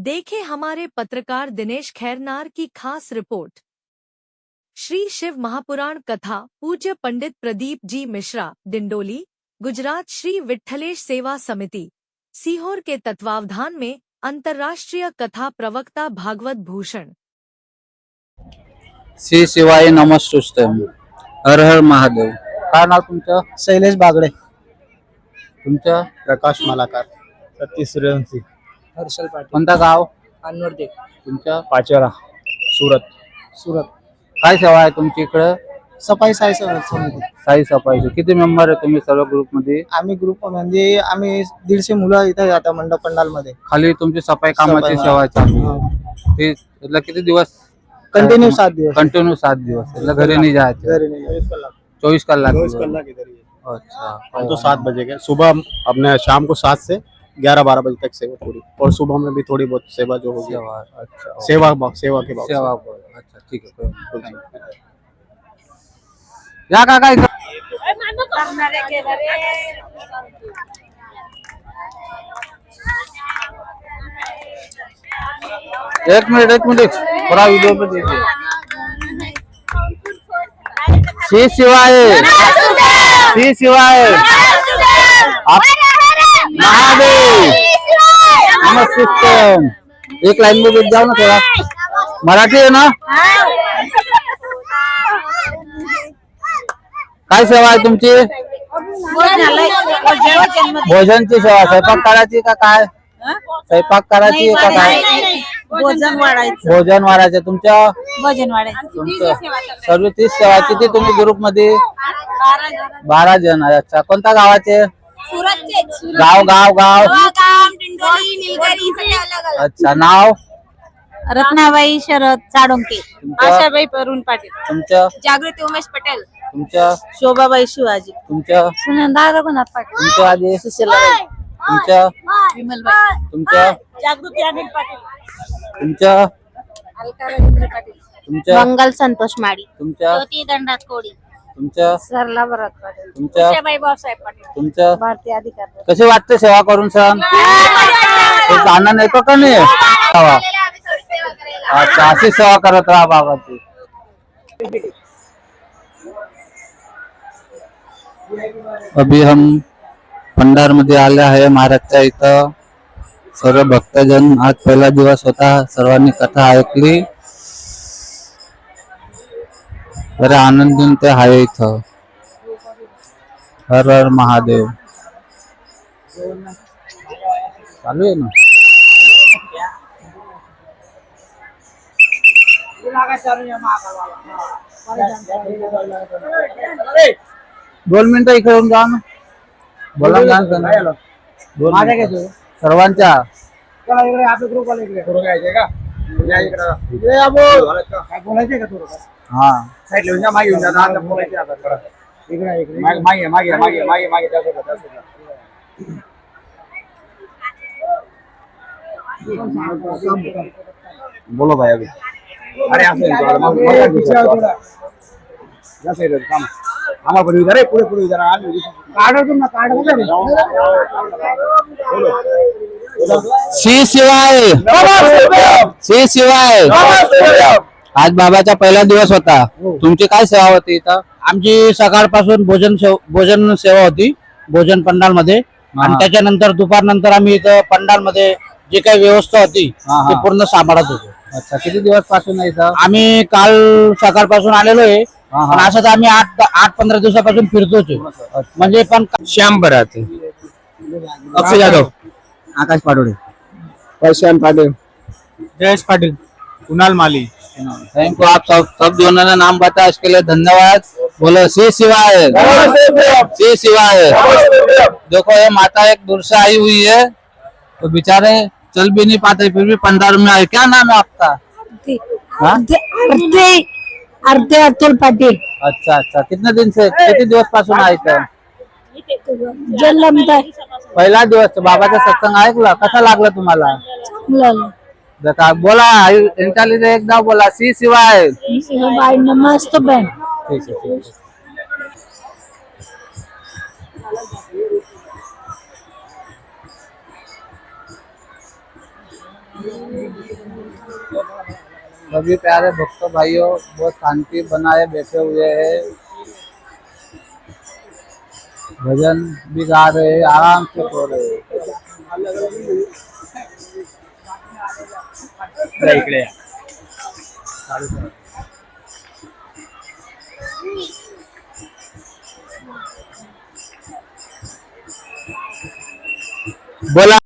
देखें हमारे पत्रकार दिनेश खैरनार की खास रिपोर्ट। श्री शिव महापुराण कथा पूज्य पंडित प्रदीप जी मिश्रा डिंडोली गुजरात श्री विठ्ठलेश सेवा समिति सीहोर के तत्वावधान में अंतर्राष्ट्रीय कथा प्रवक्ता भागवत भूषण। श्री शिवाय नमस्तुभ्यं। हर हर महादेव। काय नाव तुमचं? शैलेश बागडे, तुमचं? प्रकाश मालाकार, सतीश सूर्यवंशी, हर्षल पाटील, कोणतं गाव? अनवर्दे, तुमचं? पाचोरा, सुरत। काय सेवा आहे तुमची इकडे? सफाई साई समिती. साई सफाईचे किती मेंबर आहे तुम्ही सर्व ग्रुप मध्ये? आम्ही ग्रुप म्हणजे आम्ही 150 मुलं इथे आता मंडप पंडाल मध्ये. खाली तुमची सफाई कामाची सफाई, सेवा चालू आहे. ते इथलं किती दिवस? कंटिन्यू 7 दिवस. कंटिन्यू 7 दिवस। इथलं घरी नहीं जायचं? घरी नहीं, 24 कलाक। 24 कलाक इधर ही है। अच्छा। हम तो 7 बजे के सुबह अपने शाम को 7 से 11-12 बजे तक सेवा पूरी, और सुबह में भी थोड़ी बहुत सेवा जो होगी। सेवा। अच्छा। सेवा के बाद सेवा। अच्छा ठीक है, कोई नहीं। या काका इथं एक मिनट थोड़ा वीडियो पे देखिए। श्री शिवाय, श्री शिवाय, आप महादेव नमस्ते। एक लाइन में बैठ जाओ ना थोड़ा। मराठी है ना? काय सेवा आहे तुमची? भोजनची सेवा। स्वयंपाक करायची का काय? स्वयंपाक करायची का काय? भोजन वाढायचं। भोजन वाढायचं तुमच्या? भोजन वाढायचं। तुमचं सर्व 30 सेवा। किती तुम्ही ग्रुप मध्ये? 12 जण आहे। अच्छा, कोणत्या गावाचे? गाव गाव गाव अच्छा, नाव? रत्नाबाई शरद चाडोंके, आशाबाई परुण पाटील, तुमचं? जागृती उमेश पटेल, तुमचं? शोभाबाई शिवाजी, तुमचं? सुनंदा रघुनाथ पाटील, तुमचं आधी? सुशीलाबाई, तुमचं? विमलबाई, तुमचं? जागृती अनिल पाटील, तुमचं? अलका रवींद्र पाटील, तुमचं? मंगल संतोष माडी, तुमचं? ज्योती दंडात कोडी, तुमचं? सरला भरत पाटील, तुमचं? उषाबाई भाऊसाहेब पाटील, तुमचं? भारतीय अधिकारी। कसे वाटते सेवा करून सण? खूप आनंद येतो का नाही? अच्छा, अशी सेवा करत राहा बाबाची। अभी हम पंडार मध्ये आले आहे महाराजच्या इथं। सर्व भक्तजन, आज पहिला दिवस होता, सर्वांनी कथा ऐकली, बरे आनंदीन ते आहे इथं। हर हर महादेव। चालू आहे ना? दोन मिनिटं इकडे येऊन जा ना। बोला ना सर्वांच्या। हा साइड लेऊन जा, मागे येऊन जा, आता बोलायचं आता करा. मागे बोलो भाई अभी। अरे काम आम्हाला पण विचार पुढे विचार श्री शिवाय, श्री शिवाय। आज बाबाचा पहिला दिवस होता, तुमची काय सेवा होती इथं? आमची सकाळपासून भोजन सेवा होती, भोजन पंडाल मध्ये, आणि त्याच्यानंतर दुपार नंतर आम्ही इथं पंडाल मध्ये जी काही व्यवस्था होती ती पूर्ण सांभाळत होतो। अच्छा, किती दिवस पासून आहे इथं? आम्ही काल सकाळपासून आलेलो आहे, पण असं तर आम्ही 8-15 दिवसापासून फिरतोच। म्हणजे पण श्याम बरात, अक्षय जाधव, आकाश पाटोळे, प्रशांत पाटील, जयेश पाटील, कुणाल माली। Thank you. आप सब दोनों ने नाम बताया, इसके लिए धन्यवाद। बोलो श्री शिवाय, श्री शिवाय। देखो ये माता एक दूर से आई हुई है, तो बेचारे चल भी नहीं पाते, फिर भी पंडाल में आए। क्या नाम है आपका? अर्धे अतुल पाटील। अच्छा अच्छा, कितने दिन से, किती दिवस पासून आहे इथं? जन्मता पहिला दिवस। बाबाचा सत्संग ऐकला, कसा लागला तुम्हाला? देखा, बोला इनका लिए एकदा बोला श्री शिवाय। बाई नमस्ते बहन। ठीक है, ठीक है। सभी प्यारे भक्त भाइयों बहुत शांति बनाए बैठे हुए हैं, भजन भी गा रहे हैं, आराम से सो रहे हैं। बोला